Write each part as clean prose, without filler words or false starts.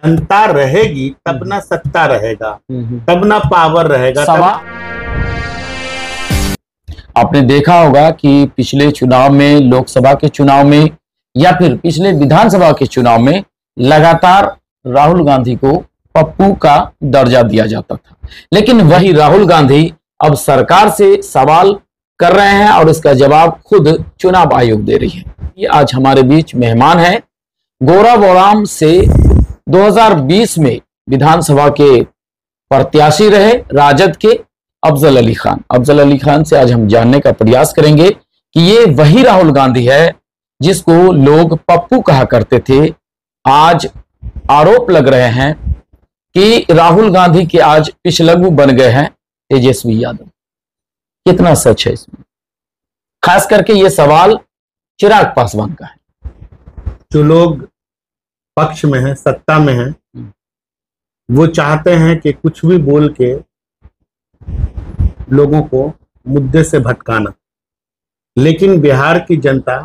जनता रहेगी तब ना सत्ता रहेगा, तब ना पावर रहेगा। आपने देखा होगा कि पिछले चुनाव में, लोकसभा के चुनाव में या फिर पिछले विधानसभा के चुनाव में लगातार राहुल गांधी को पप्पू का दर्जा दिया जाता था, लेकिन वही राहुल गांधी अब सरकार से सवाल कर रहे हैं और इसका जवाब खुद चुनाव आयोग दे रही है। ये आज हमारे बीच मेहमान है, गोराबोड़ाम से 2020 में विधानसभा के प्रत्याशी रहे राजद के अफजल अली खान। अफजल अली खान से आज हम जानने का प्रयास करेंगे कि ये वही राहुल गांधी है जिसको लोग पप्पू कहा करते थे। आज आरोप लग रहे हैं कि राहुल गांधी के आज पिछलग्गू बन गए हैं तेजस्वी यादव। कितना सच है इसमें? खास करके ये सवाल चिराग पासवान का है। जो लोग पक्ष में हैं, सत्ता में हैं, वो चाहते हैं कि कुछ भी बोल के लोगों को मुद्दे से भटकाना, लेकिन बिहार की जनता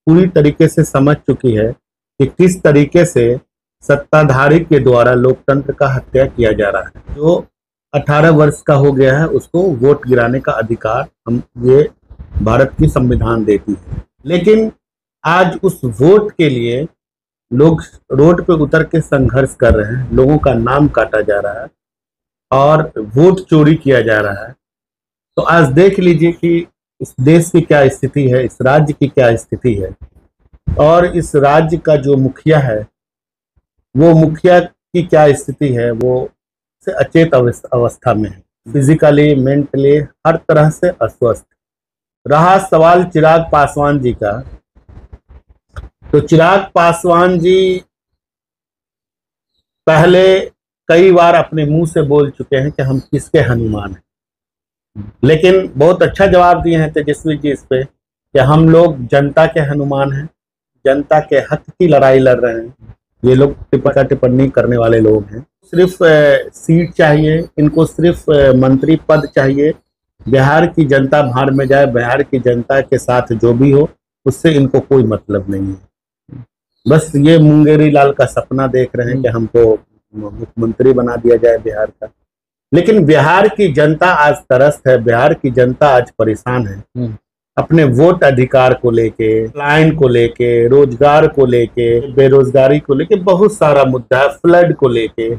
पूरी तरीके से समझ चुकी है कि किस तरीके से सत्ताधारी के द्वारा लोकतंत्र का हत्या किया जा रहा है। जो 18 वर्ष का हो गया है उसको वोट गिराने का अधिकार हम ये भारत की संविधान देती है, लेकिन आज उस वोट के लिए लोग रोड पे उतर के संघर्ष कर रहे हैं। लोगों का नाम काटा जा रहा है और वोट चोरी किया जा रहा है। तो आज देख लीजिए कि इस देश की क्या स्थिति है, इस राज्य की क्या स्थिति है, और इस राज्य का जो मुखिया है वो मुखिया की क्या स्थिति है। वो से अचेत अवस्था में है, फिजिकली, मेंटली, हर तरह से अस्वस्थ। रहा सवाल चिराग पासवान जी का, तो चिराग पासवान जी पहले कई बार अपने मुंह से बोल चुके हैं कि हम किसके हनुमान हैं, लेकिन बहुत अच्छा जवाब दिए हैं तेजस्वी जी इस पे कि हम लोग जनता के हनुमान हैं, जनता के हक की लड़ाई लड़ रहे हैं। ये लोग टिप्पणी करने वाले लोग हैं। सिर्फ सीट चाहिए इनको, सिर्फ मंत्री पद चाहिए। बिहार की जनता भाड़ में जाए, बिहार की जनता के साथ जो भी हो उससे इनको कोई मतलब नहीं है। बस ये मुंगेरी लाल का सपना देख रहे हैं कि हमको मुख्यमंत्री बना दिया जाए बिहार का। लेकिन बिहार की जनता आज त्रस्त है, बिहार की जनता आज परेशान है अपने वोट अधिकार को लेके, लाइन को लेके, रोजगार को लेके, बेरोजगारी को लेके, बहुत सारा मुद्दा है। फ्लड को लेके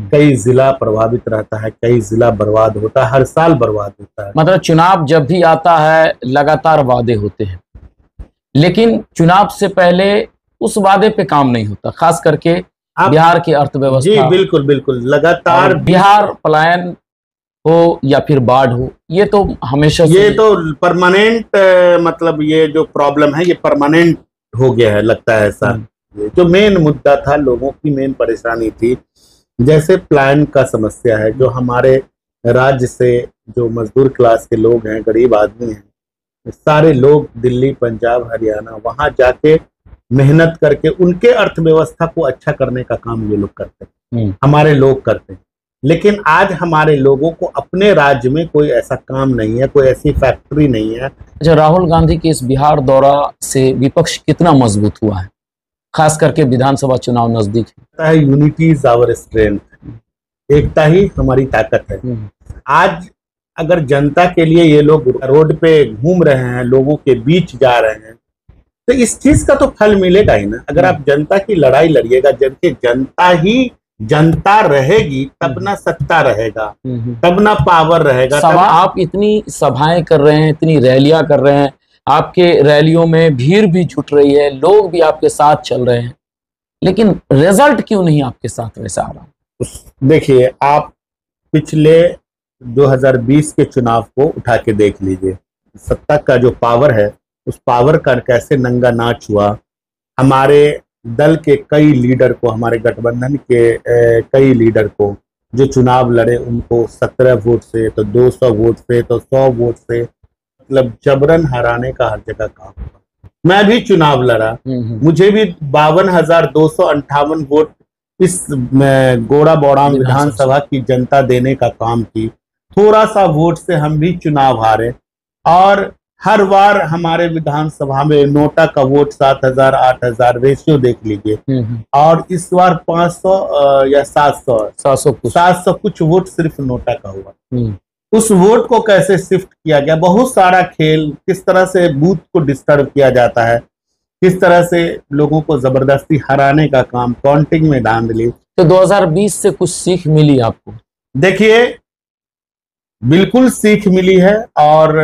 कई जिला प्रभावित रहता है, कई जिला बर्बाद होता है, हर साल बर्बाद होता है। मतलब चुनाव जब भी आता है लगातार वादे होते हैं, लेकिन चुनाव से पहले उस वादे पे काम नहीं होता, खास करके बिहार की अर्थव्यवस्था। जी बिल्कुल बिल्कुल, लगातार बिहार पलायन हो या फिर बाढ़ हो, ये तो हमेशा ये तो परमानेंट, मतलब ये जो प्रॉब्लम है ये परमानेंट हो गया है, लगता है ऐसा। जो मेन मुद्दा था, लोगों की मेन परेशानी थी, जैसे प्लान का समस्या है। जो हमारे राज्य से जो मजदूर क्लास के लोग हैं, गरीब आदमी हैं, सारे लोग दिल्ली, पंजाब, हरियाणा वहां जाके मेहनत करके उनके अर्थव्यवस्था को अच्छा करने का काम ये लोग करते हैं, हमारे लोग करते हैं। लेकिन आज हमारे लोगों को अपने राज्य में कोई ऐसा काम नहीं है, कोई ऐसी फैक्ट्री नहीं है। अच्छा, राहुल गांधी के इस बिहार दौरा से विपक्ष कितना मजबूत हुआ है, खास करके विधानसभा चुनाव नजदीक है? यूनिटी इज आवर स्ट्रेंथ, एकता ही हमारी ताकत है। आज अगर जनता के लिए ये लोग रोड पे घूम रहे हैं, लोगों के बीच जा रहे हैं, तो इस चीज का तो फल मिलेगा ही ना। अगर आप जनता की लड़ाई लड़िएगा, जबकि जनता रहेगी तब ना सत्ता रहेगा, तब ना पावर रहेगा। आप इतनी सभाएं कर रहे हैं, इतनी रैलियां कर रहे हैं, आपके रैलियों में भीड़ भी जुट रही है, लोग भी आपके साथ चल रहे हैं, लेकिन रिजल्ट क्यों नहीं आपके साथ वैसा आ रहा? देखिए, आप पिछले 2020 के चुनाव को उठा के देख लीजिए। सत्ता का जो पावर है, उस पावर का कैसे नंगा नाच हुआ। हमारे दल के कई लीडर को, हमारे गठबंधन के कई लीडर को जो चुनाव लड़े, उनको 17 वोट से, तो 200 वोट से, तो 100 वोट से, मतलब जबरन हराने का हर जगह काम हुआ। मैं भी चुनाव लड़ा, मुझे भी 52,258 वोट इस गोराबोड़ाम विधानसभा की जनता देने का काम की। थोड़ा सा वोट से हम भी चुनाव हारे, और हर बार हमारे विधानसभा में नोटा का वोट 7,000 8,000 रेशियो देख लीजिए, और इस बार 500 या 700 कुछ वोट सिर्फ नोटा का हुआ। उस वोट को कैसे शिफ्ट किया गया, बहुत सारा खेल, किस तरह से बूथ को डिस्टर्ब किया जाता है, किस तरह से लोगों को जबरदस्ती हराने का काम काउंटिंग में धांधली। तो 2020 से कुछ सीख मिली आपको? देखिए, बिल्कुल सीख मिली है, और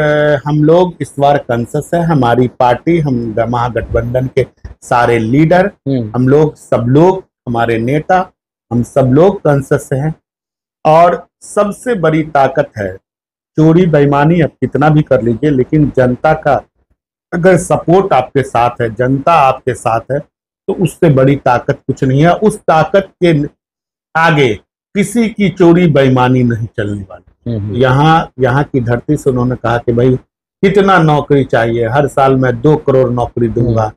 हम लोग इस बार कॉन्शस है, हमारी पार्टी, हम महागठबंधन के सारे लीडर, हम लोग सब लोग, हमारे नेता, हम सब लोग कॉन्शस हैं। और सबसे बड़ी ताकत है, चोरी बेईमानी आप कितना भी कर लीजिए, लेकिन जनता का अगर सपोर्ट आपके साथ है, जनता आपके साथ है, तो उससे बड़ी ताकत कुछ नहीं है। उस ताकत के आगे किसी की चोरी बेईमानी नहीं चलने वाली। यहाँ की धरती से उन्होंने कहा कि भाई कितना नौकरी चाहिए, हर साल मैं 2 करोड़ नौकरी दूंगा,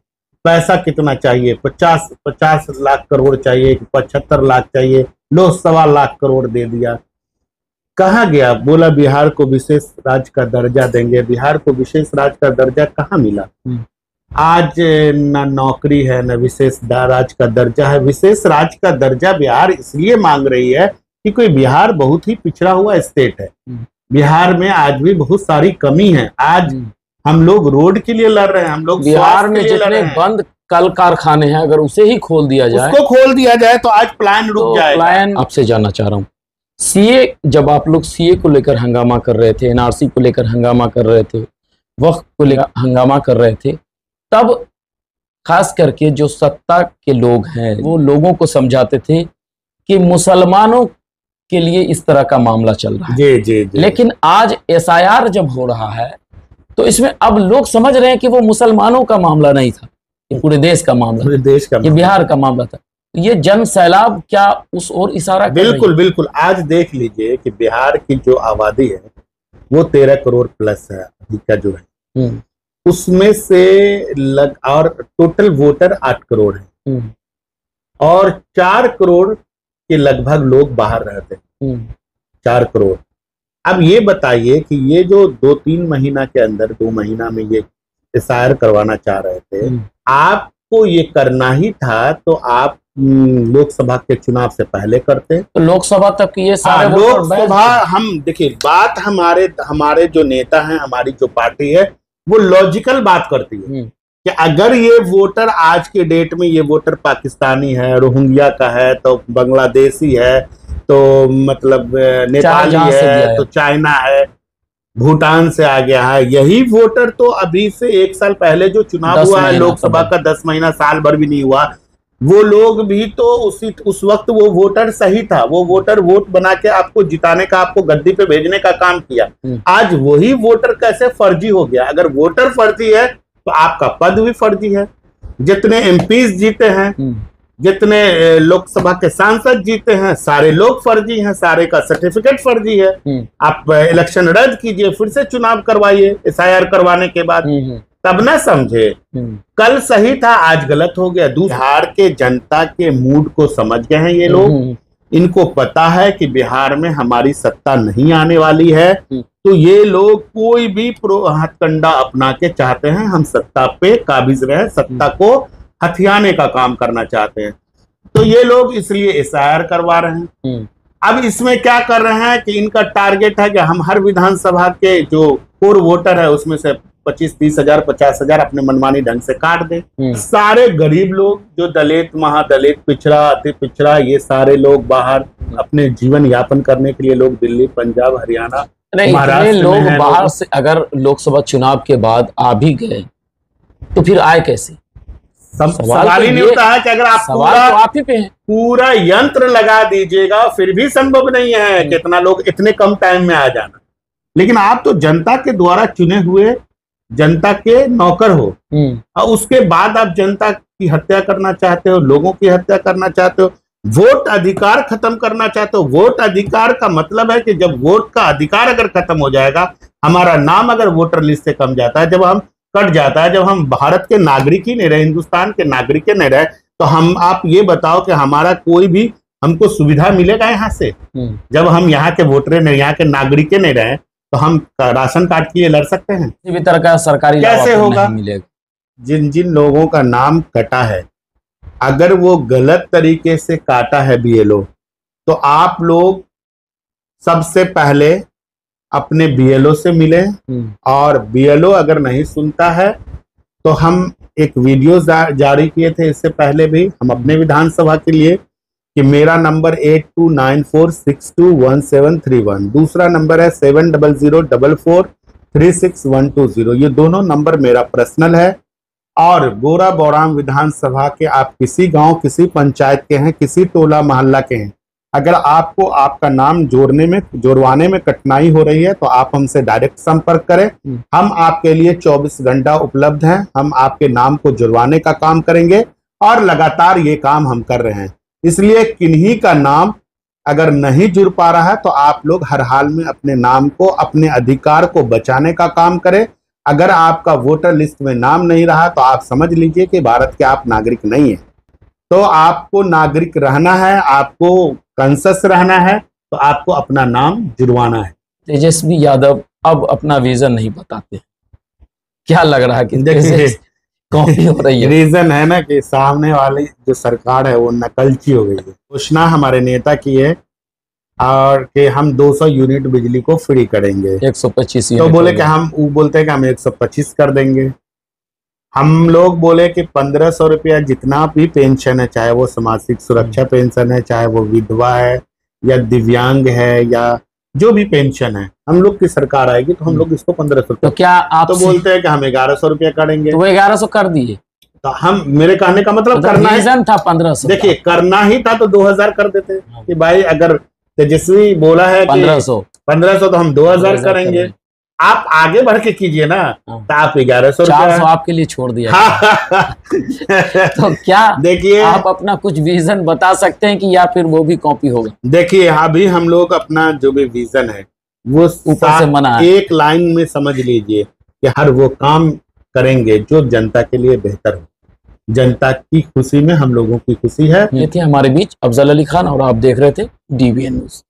पैसा कितना चाहिए, 50 लाख करोड़ चाहिए, 75 लाख चाहिए, लो 1.25 लाख करोड़ दे दिया। कहाँ गया? बोला बिहार को विशेष राज्य का दर्जा देंगे। बिहार को विशेष राज्य का दर्जा कहाँ मिला? आज न नौकरी है, न विशेष राज्य का दर्जा है। विशेष राज्य का दर्जा बिहार इसलिए मांग रही है कि कोई बिहार बहुत ही पिछड़ा हुआ स्टेट है। बिहार में आज भी बहुत सारी कमी है। आज हम लोग रोड के लिए लड़ रहे हैं, हम लोग बिहार में जितने बंद कल कारखाने हैं, अगर उसे ही खोल दिया जाए, उसको खोल दिया जाए तो आज प्लान रुक जाएगा। प्लान आपसे जानना चाह रहा हूँ, सीए, जब आप लोग सीए को लेकर हंगामा कर रहे थे, एनआरसी को लेकर हंगामा कर रहे थे, वक्त को लेकर हंगामा कर रहे थे, तब खास करके जो सत्ता के लोग हैं वो लोगों को समझाते थे कि मुसलमानों के लिए इस तरह का मामला चल रहा है। जी। लेकिन आज एसआईआर जब हो रहा है तो इसमें अब लोग समझ रहे हैं कि वो मुसलमानों का मामला नहीं था, ये पूरे देश का मामला, पूरे देश का, ये बिहार का मामला था। ये जन सैलाब क्या उस ओर इशारा कर रही है? बिल्कुल। आज देख लीजिए कि बिहार की जो आबादी है वो 13 करोड़ प्लस है अभी का जो है, उसमें से और टोटल वोटर 8 करोड़ है, और 4 करोड़ के लगभग लोग बाहर रहते हैं। 4 करोड़। अब ये बताइए कि ये जो 2-3 महीना के अंदर, 2 महीना में ये एसआईआर करवाना चाह रहे थे, आपको ये करना ही था तो आप लोकसभा के चुनाव से पहले करते। तो लोकसभा तक ये सारे लोकसभा, हम देखिए, बात हमारे जो नेता हैं, हमारी जो पार्टी है, वो लॉजिकल बात करती है कि अगर ये वोटर आज के डेट में, ये वोटर पाकिस्तानी है, रोहिंग्या का है, तो बांग्लादेशी है, तो मतलब नेपाली है, तो चाइना है, भूटान से आ गया है, यही वोटर तो अभी से 1 साल पहले जो चुनाव हुआ है लोकसभा का, 10 महीना, साल भर भी नहीं हुआ, वो लोग भी तो उस वक्त वो वोटर सही था। वो वोटर वोट बना के आपको जिताने का, आपको गद्दी पे भेजने का काम किया। आज वही वोटर कैसे फर्जी हो गया? अगर वोटर फर्जी है तो आपका पद भी फर्जी है। जितने एमपीज जीते हैं, जितने लोकसभा के सांसद जीते हैं, सारे लोग फर्जी हैं, सारे का सर्टिफिकेट फर्जी है। आप इलेक्शन रद्द कीजिए, फिर से चुनाव करवाइए एसआईआर करवाने के बाद, तब ना समझे। कल सही था, आज गलत हो गया। बिहार के जनता के मूड को समझ गए हैं ये लोग। इनको पता है कि बिहार में हमारी सत्ता नहीं आने वाली है, तो ये लोग कोई भी हथकंडा अपना के चाहते हैं हम सत्ता पे काबिज रहे, सत्ता को हथियाने का काम करना चाहते हैं। तो ये लोग इसलिए एसआईआर करवा रहे हैं। अब इसमें क्या कर रहे हैं कि इनका टारगेट है कि हम हर विधानसभा के जो कोर वोटर है उसमें से 25-30 हजार 50 हजार अपने मनमानी ढंग से काट दे। सारे गरीब लोग, जो दलित, महादलित, पिछड़ा, अति पिछड़ा, ये सारे लोग बाहर अपने जीवन यापन करने के लिए लोग दिल्ली, पंजाब, हरियाणा, महाराष्ट्र लोग बाहर से अगर लोकसभा चुनाव के बाद आ भी गए तो फिर आए कैसे? सवाल ही नहीं होता है कि अगर आप पूरा यंत्र लगा दीजिएगा फिर भी संभव नहीं है कि इतना लोग इतने कम टाइम में आ जाना। लेकिन आप तो जनता के द्वारा चुने हुए जनता के नौकर हो, और उसके बाद आप जनता की हत्या करना चाहते हो, लोगों की हत्या करना चाहते हो, वोट अधिकार खत्म करना चाहते हो। वोट अधिकार का मतलब है कि जब वोट का अधिकार अगर खत्म हो जाएगा, हमारा नाम अगर वोटर लिस्ट से कम जाता है, जब हम कट जाता है, जब हम भारत के नागरिक ही नहीं रहे, हिंदुस्तान के नागरिक नहीं रहे, तो हम, आप ये बताओ कि हमारा कोई भी हमको सुविधा मिलेगा यहाँ से? जब हम यहाँ के वोटर नहीं, यहाँ के नागरिक नहीं रहे, तो हम राशन कार्ड के लिए लड़ सकते हैं? किसी भी तरह का सरकारी लाभ कैसे आपको होगा? नहीं मिलेगा। जिन जिन लोगों का नाम कटा है, अगर वो गलत तरीके से काटा है बीएलओ, तो आप लोग सबसे पहले अपने बीएलओ से मिले, और बीएलओ अगर नहीं सुनता है तो हम एक वीडियो जारी किए थे इससे पहले भी हम अपने विधानसभा के लिए कि मेरा नंबर 8294621731, दूसरा नंबर है 7004436120। ये दोनों नंबर मेरा पर्सनल है। और गोरा बौराम विधानसभा के आप किसी गांव, किसी पंचायत के हैं, किसी टोला मोहल्ला के हैं, अगर आपको आपका नाम जोड़वाने में कठिनाई हो रही है तो आप हमसे डायरेक्ट संपर्क करें। हम आपके लिए 24 घंटा उपलब्ध हैं। हम आपके नाम को जुड़वाने का काम करेंगे और लगातार ये काम हम कर रहे हैं। इसलिए किन्हीं का नाम अगर नहीं जुड़ पा रहा है तो आप लोग हर हाल में अपने नाम को, अपने अधिकार को बचाने का काम करें। अगर आपका वोटर लिस्ट में नाम नहीं रहा तो आप समझ लीजिए कि भारत के आप नागरिक नहीं है। तो आपको नागरिक रहना है, आपको कंसस रहना है, तो आपको अपना नाम जुड़वाना है। तेजस्वी यादव अब अपना विजन नहीं बताते, क्या लग रहा है कि देखिए कॉपी हो रही है? रीजन है ना कि सामने वाली जो सरकार है वो नकलची हो गई है। घोषणा हमारे नेता की है और कि हम 200 यूनिट बिजली को फ्री करेंगे, 125 तो बोले कि हम, वो बोलते हैं कि हम 125 कर देंगे। हम लोग बोले कि 1500 रुपया जितना भी पेंशन है, चाहे वो सामाजिक सुरक्षा पेंशन है, चाहे वो विधवा है या दिव्यांग है या जो भी पेंशन है, हम लोग की सरकार आएगी तो हम लोग इसको 1500 तो क्या आप तो बोलते हैं कि हम 1100 रुपया करेंगे। तो वो 1100 कर दिए। तो हम, मेरे कहने का मतलब करना है, रीजन था 1500। देखिए करना ही था तो 2000 कर देते कि भाई अगर तेजस्वी बोला है कि 1500 तो हम 2000 करेंगे। आप आगे बढ़ के कीजिए ना, तो आप 1100 400 आपके लिए छोड़ दिया। तो क्या देखिए आप अपना कुछ विजन बता सकते हैं कि या फिर वो भी कॉपी होगा? देखिए अभी हम लोग अपना जो भी विजन है वो ऊपर से मना है। एक लाइन में समझ लीजिए कि हर वो काम करेंगे जो जनता के लिए बेहतर हो। जनता की खुशी में हम लोगों की खुशी है। ये थे हमारे बीच अफजल अली खान और आप देख रहे थे DBN न्यूज।